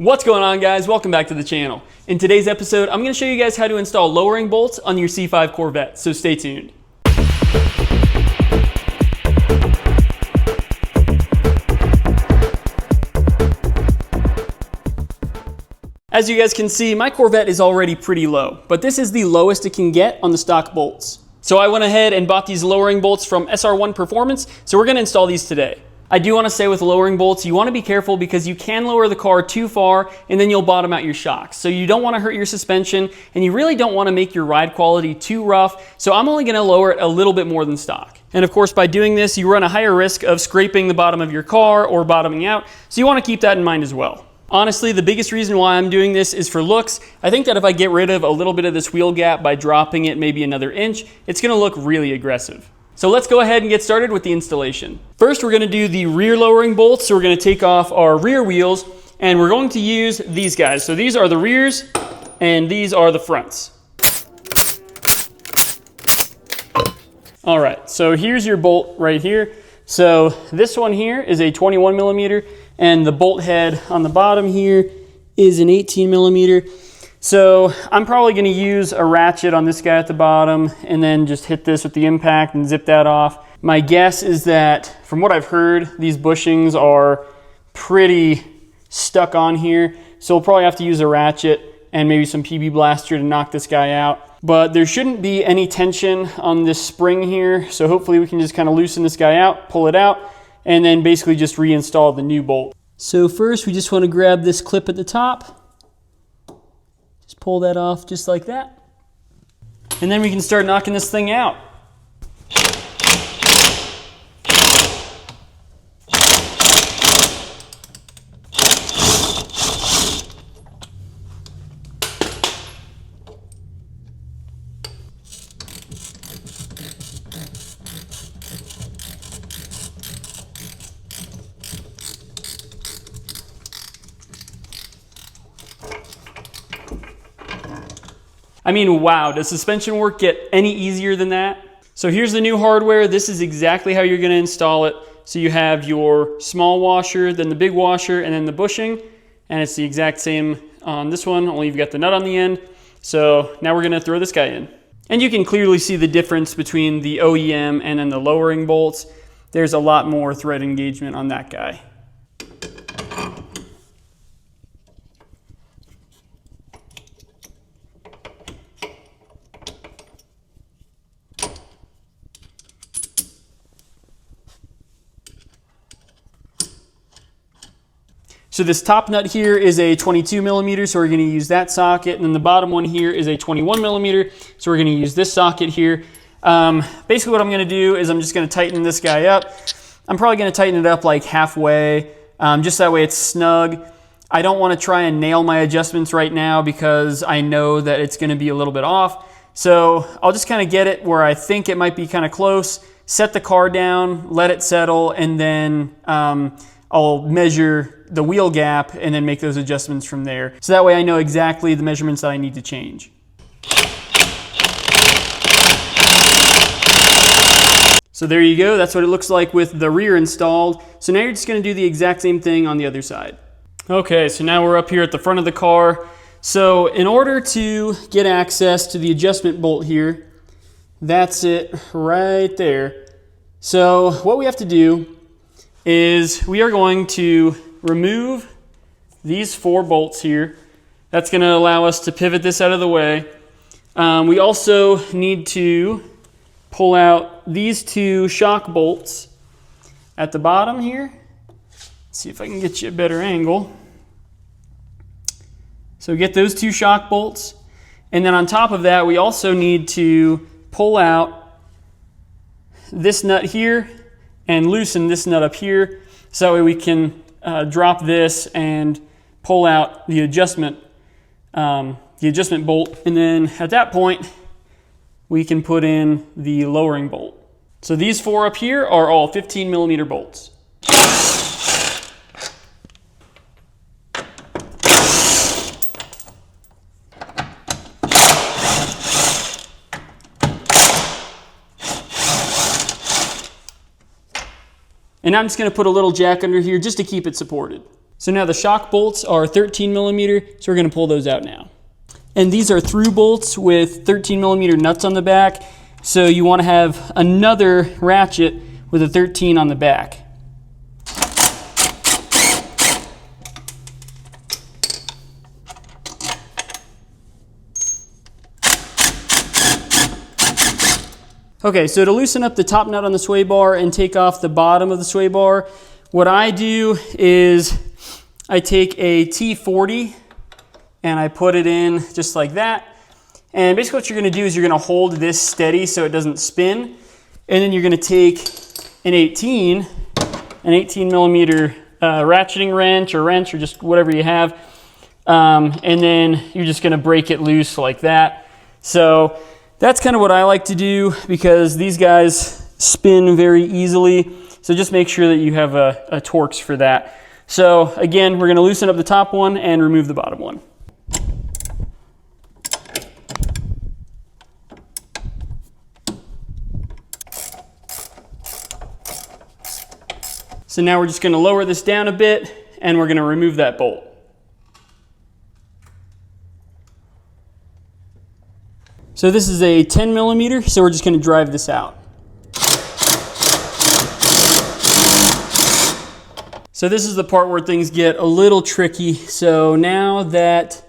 What's going on, guys? Welcome back to the channel. In today's episode, I'm going to show you guys how to install lowering bolts on your C5 Corvette, so stay tuned. As you guys can see, my Corvette is already pretty low, but this is the lowest it can get on the stock bolts. So I went ahead and bought these lowering bolts from SR1 Performance, so we're going to install these today. I do want to say with lowering bolts, you want to be careful because you can lower the car too far and then you'll bottom out your shocks. So you don't want to hurt your suspension and you really don't want to make your ride quality too rough. So I'm only going to lower it a little bit more than stock. And of course, by doing this, you run a higher risk of scraping the bottom of your car or bottoming out. So you want to keep that in mind as well. Honestly, the biggest reason why I'm doing this is for looks. I think that if I get rid of a little bit of this wheel gap by dropping it maybe another inch, it's going to look really aggressive. So let's go ahead and get started with the installation. First, we're going to do the rear lowering bolts. So we're going to take off our rear wheels and we're going to use these guys. So these are the rears and these are the fronts. All right, so here's your bolt right here. So this one here is a 21 millimeter and the bolt head on the bottom here is an 18 millimeter. So I'm probably going to use a ratchet on this guy at the bottom and then just hit this with the impact and zip that off. My guess is that from what I've heard, these bushings are pretty stuck on here. So we'll probably have to use a ratchet and maybe some PB Blaster to knock this guy out. But there shouldn't be any tension on this spring here. So hopefully we can just kind of loosen this guy out, pull it out, and then basically just reinstall the new bolt. So first we just want to grab this clip at the top. Just pull that off just like that. And then we can start knocking this thing out. I mean, wow, does suspension work get any easier than that? So here's the new hardware. This is exactly how you're going to install it. So you have your small washer, then the big washer, and then the bushing. And it's the exact same on this one, only you've got the nut on the end. So now we're going to throw this guy in. And you can clearly see the difference between the OEM and then the lowering bolts. There's a lot more thread engagement on that guy. So this top nut here is a 22 millimeter, so we're going to use that socket. And then the bottom one here is a 21 millimeter, so we're going to use this socket here. Basically what I'm going to do is I'm just going to tighten this guy up. I'm probably going to tighten it up like halfway, just that way it's snug. I don't want to try and nail my adjustments right now because I know that it's going to be a little bit off. So I'll just kind of get it where I think it might be kind of close, set the car down, let it settle, and then I'll measure the wheel gap and then make those adjustments from there. So that way I know exactly the measurements that I need to change. So there you go, that's what it looks like with the rear installed. So now you're just gonna do the exact same thing on the other side. Okay, so now we're up here at the front of the car. So in order to get access to the adjustment bolt here, that's it right there. So what we have to do is we are going to remove these 4 bolts here. That's going to allow us to pivot this out of the way. We also need to pull out these 2 shock bolts at the bottom here. Let's see if I can get you a better angle. So get those 2 shock bolts. And then on top of that, we also need to pull out this nut here and loosen this nut up here, so that way we can drop this and pull out the adjustment bolt. And then at that point, we can put in the lowering bolt. So these 4 up here are all 15 millimeter bolts. And I'm just going to put a little jack under here just to keep it supported. So now the shock bolts are 13 millimeter, so we're gonna pull those out now. And these are through bolts with 13 millimeter nuts on the back, so you wanna have another ratchet with a 13 on the back. Okay, so to loosen up the top nut on the sway bar and take off the bottom of the sway bar, what I do is I take a T40 and I put it in just like that. And basically what you're gonna do is you're gonna hold this steady so it doesn't spin. And then you're gonna take an 18 millimeter ratcheting wrench or just whatever you have. And then you're just gonna break it loose like that. So that's kind of what I like to do because these guys spin very easily. So just make sure that you have a Torx for that. So again, we're gonna loosen up the top one and remove the bottom one. So now we're just gonna lower this down a bit and we're gonna remove that bolt. So this is a 10 millimeter, so we're just gonna drive this out. So this is the part where things get a little tricky. So now that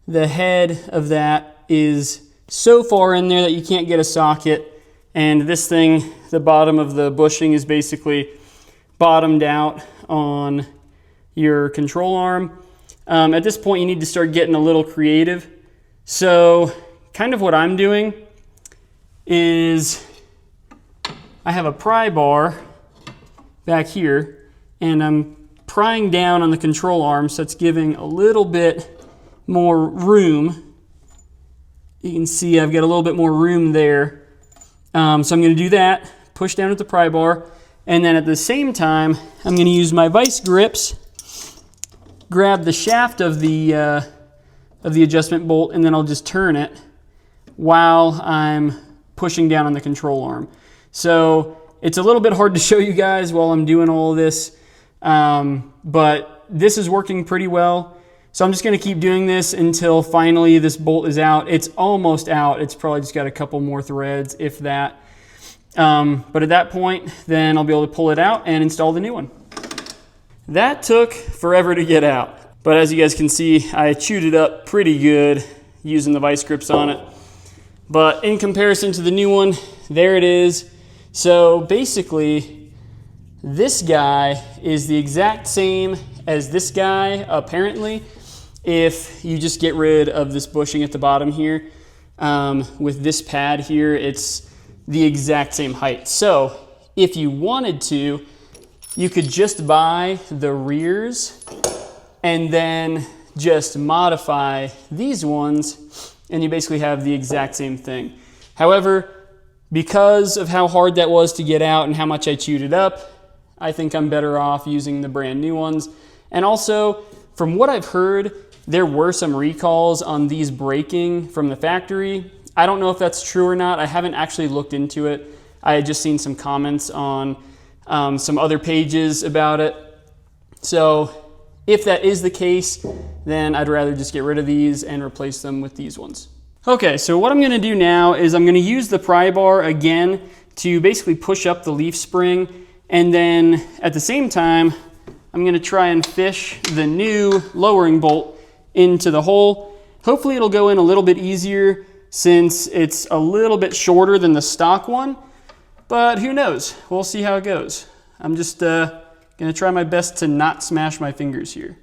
the head of that is so far in there that you can't get a socket, and this thing, the bottom of the bushing is basically bottomed out on your control arm. At this point you need to start getting a little creative. So kind of what I'm doing is I have a pry bar back here and I'm prying down on the control arm, so it's giving a little bit more room. You can see I've got a little bit more room there. So I'm going to do that, push down with the pry bar, and then at the same time I'm going to use my vice grips, grab the shaft of the adjustment bolt, and then I'll just turn it while I'm pushing down on the control arm. So it's a little bit hard to show you guys while I'm doing all of this, but this is working pretty well. So I'm just gonna keep doing this until finally this bolt is out. It's almost out. It's probably just got a couple more threads, if that. But at that point, then I'll be able to pull it out and install the new one. That took forever to get out. But as you guys can see, I chewed it up pretty good using the vice grips on it. But in comparison to the new one, there it is. So basically, this guy is the exact same as this guy, apparently, if you just get rid of this bushing at the bottom here. With this pad here, it's the exact same height. So if you wanted to, you could just buy the rears and then just modify these ones, and you basically have the exact same thing. However, because of how hard that was to get out and how much I chewed it up, I think I'm better off using the brand new ones. And also, from what I've heard, there were some recalls on these braking from the factory. I don't know if that's true or not. I haven't actually looked into it. I had just seen some comments on some other pages about it. So if that is the case, then I'd rather just get rid of these and replace them with these ones. Okay, so what I'm gonna do now is I'm gonna use the pry bar again to basically push up the leaf spring, and then at the same time, I'm gonna try and fish the new lowering bolt into the hole. Hopefully it'll go in a little bit easier since it's a little bit shorter than the stock one, but who knows? We'll see how it goes. I'm just gonna try my best to not smash my fingers here.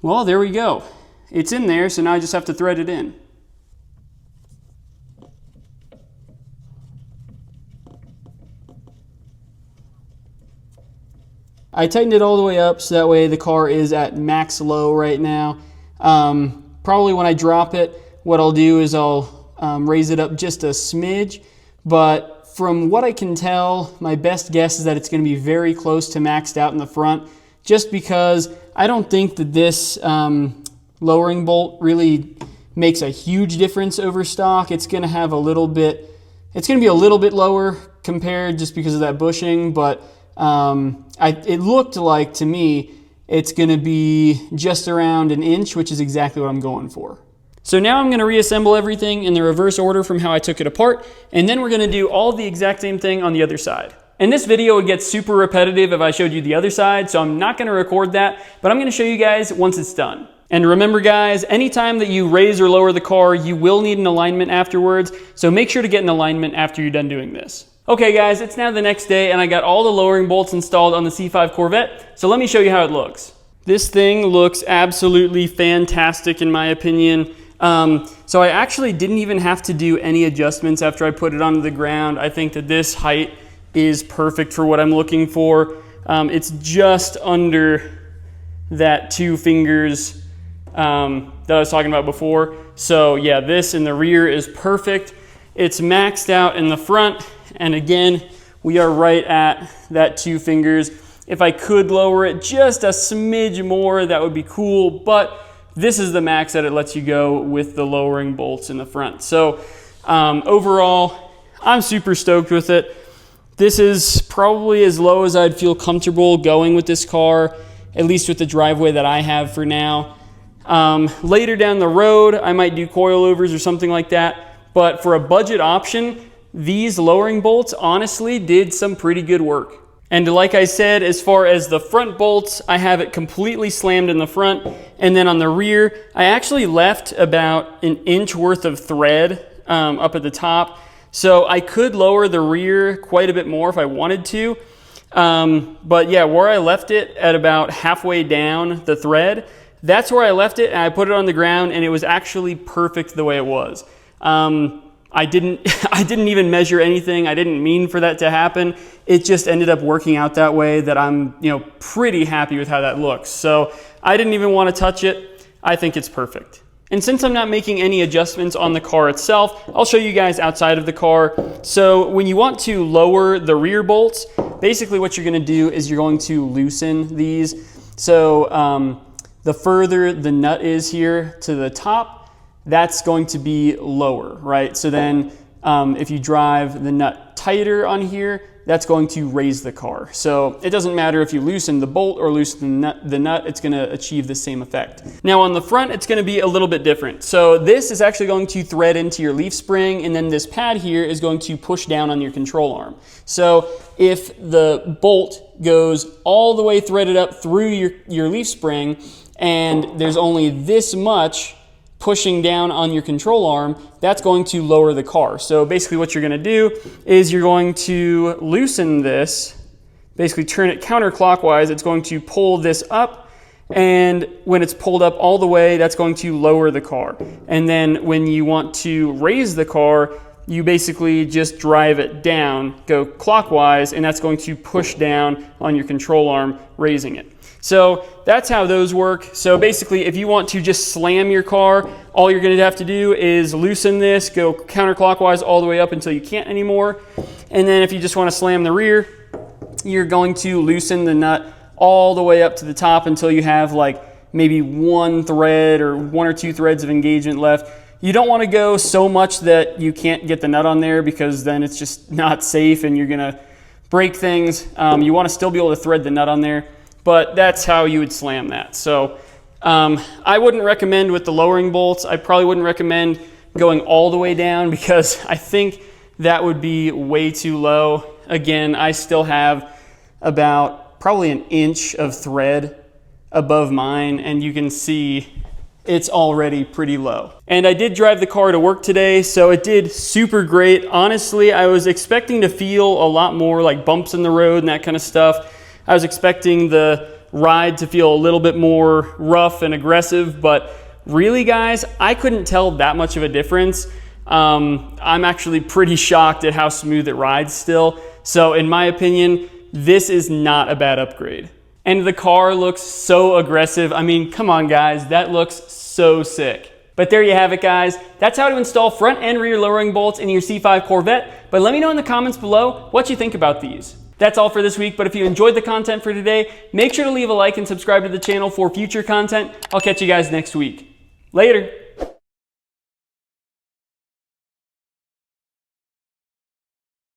Well, there we go. It's in there, so now I just have to thread it in. I tightened it all the way up so that way the car is at max low right now. Probably when I drop it, what I'll do is I'll raise it up just a smidge, but from what I can tell, my best guess is that it's going to be very close to maxed out in the front, just because I don't think that this lowering bolt really makes a huge difference over stock. It's going to have a little bit, it's going to be a little bit lower compared just because of that bushing, but it looked like to me it's going to be just around an inch, which is exactly what I'm going for. So now I'm going to reassemble everything in the reverse order from how I took it apart, and then we're going to do all the exact same thing on the other side. And this video would get super repetitive if I showed you the other side, so I'm not going to record that, but I'm going to show you guys once it's done. And remember guys, anytime that you raise or lower the car, you will need an alignment afterwards, so make sure to get an alignment after you're done doing this. Okay guys, it's now the next day and I got all the lowering bolts installed on the C5 Corvette, so let me show you how it looks. This thing looks absolutely fantastic in my opinion. So I actually didn't even have to do any adjustments after I put it onto the ground. I think that this height is perfect for what I'm looking for. It's just under that 2 fingers that I was talking about before. So yeah, this in the rear is perfect. It's maxed out in the front, and again, we are right at that 2 fingers. If I could lower it just a smidge more, that would be cool, but this is the max that it lets you go with the lowering bolts in the front. So overall, I'm super stoked with it. This is probably as low as I'd feel comfortable going with this car, at least with the driveway that I have for now. Later down the road, I might do coilovers or something like that, but for a budget option, these lowering bolts honestly did some pretty good work. And like I said, as far as the front bolts, I have it completely slammed in the front, and then on the rear, I actually left about an inch worth of thread up at the top, so I could lower the rear quite a bit more if I wanted to. But yeah, where I left it at about halfway down the thread, that's where I left it, and I put it on the ground, and it was actually perfect the way it was. I didn't even measure anything. I didn't mean for that to happen. It just ended up working out that way that I'm, pretty happy with how that looks. So I didn't even want to touch it. I think it's perfect. And since I'm not making any adjustments on the car itself, I'll show you guys outside of the car. So when you want to lower the rear bolts, basically what you're going to do is you're going to loosen these. So the further the nut is here to the top, that's going to be lower, right? So then if you drive the nut tighter on here, that's going to raise the car. So it doesn't matter if you loosen the bolt or loosen the nut, it's gonna achieve the same effect. Now on the front, it's gonna be a little bit different. So this is actually going to thread into your leaf spring, and then this pad here is going to push down on your control arm. So if the bolt goes all the way threaded up through your leaf spring, and there's only this much pushing down on your control arm, that's going to lower the car. So basically what you're going to do is you're going to loosen this, basically turn it counterclockwise. It's going to pull this up, and when it's pulled up all the way, that's going to lower the car. And then when you want to raise the car, you basically just drive it down, go clockwise, and that's going to push down on your control arm, raising it. So that's how those work. So basically, if you want to just slam your car, all you're going to have to do is loosen this, go counterclockwise all the way up until you can't anymore. And then if you just want to slam the rear, you're going to loosen the nut all the way up to the top until you have like maybe 1 thread or 1 or 2 threads of engagement left. You don't want to go so much that you can't get the nut on there, because then it's just not safe and you're going to break things. You want to still be able to thread the nut on there. But that's how you would slam that. So I wouldn't recommend with the lowering bolts. I probably wouldn't recommend going all the way down, because I think that would be way too low. Again, I still have about probably an inch of thread above mine, and you can see it's already pretty low. And I did drive the car to work today, so it did super great. Honestly, I was expecting to feel a lot more like bumps in the road and that kind of stuff. I was expecting the ride to feel a little bit more rough and aggressive, but really guys, I couldn't tell that much of a difference. I'm actually pretty shocked at how smooth it rides still. So in my opinion, this is not a bad upgrade. And the car looks so aggressive. I mean, come on guys, that looks so sick. But there you have it guys. That's how to install front and rear lowering bolts in your C5 Corvette. But let me know in the comments below what you think about these. That's all for this week, but if you enjoyed the content for today, make sure to leave a like and subscribe to the channel for future content. I'll catch you guys next week. Later.